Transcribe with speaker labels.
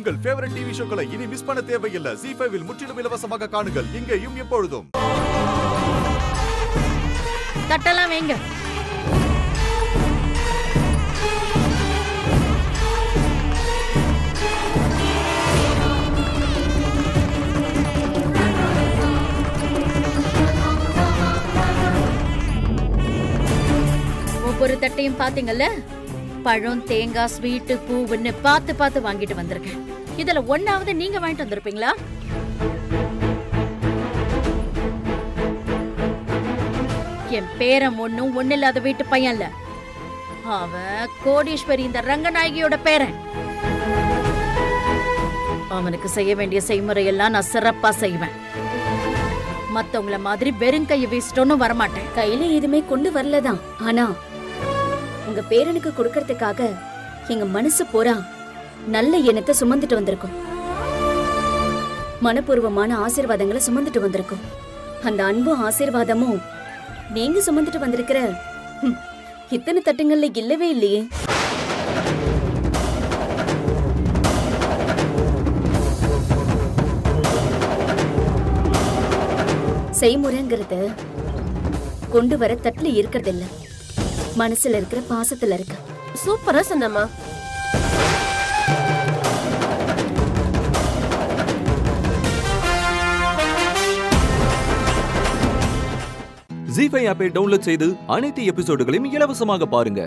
Speaker 1: உங்கள் favourite TV ஷோக்களை இனி miss பண்ண தேவையில்லை. ZEE5 இல் முற்றிலும் இலவசமாக காணுங்கள். இங்கேயும் எப்பொழுதும்.
Speaker 2: தட்டெல்லாம் வைங்க. ஒவ்வொரு தட்டையும் பாத்தீங்கல்ல, பழம், தேங்காய், ஸ்வீட்டு, பூவுன்னு பார்த்து பார்த்து வாங்கிட்டு வந்திருக்கேன். இதுல ஒன்னாவது நீங்க வாங்கிட்டு வந்திருப்பீங்களா? என் பேரன் ஒண்ணு இல்லாத வீட்டு பையன்ல, அவன் கோடீஸ்வரி, இந்த ரங்கநாயகியோட பேரன். அவனுக்கு செய்ய வேண்டிய செய்முறையெல்லாம் நான் சிறப்பா செய்வேன். மத்தவங்கள மாதிரி வெறும் கையை வீசிட்டோன்னு வரமாட்டேன்.
Speaker 3: கையில எதுவுமே கொண்டு வரலதான். ஆனா உங்க பேரனுக்கு கொடுக்கறதுக்காக எங்க மனசு பூரா நல்ல எண்ணத்தை சுமந்துட்டு வந்திருக்கோம். மனப்பூர்வமான ஆசீர்வாதங்களை சுமந்துட்டு வந்திருக்கோம். அந்த அன்பும் ஆசீர்வாதமும் நீங்க சுமந்துட்டு வந்திருக்கிற இத்தனை தட்டுங்கள்ல இல்லவே இல்லையே. செய்முறைங்கிறது கொண்டு வர தட்டுல இருக்கிறது இல்ல, மனசுல இருக்கிற பாசத்துல இருக்கு.
Speaker 2: சூப்பரா சொன்னம்மா.
Speaker 4: ZEE5 ஆப்பை டவுன்லோட் செய்து அனைத்து எபிசோடுகளையும் இலவசமாக பாருங்க.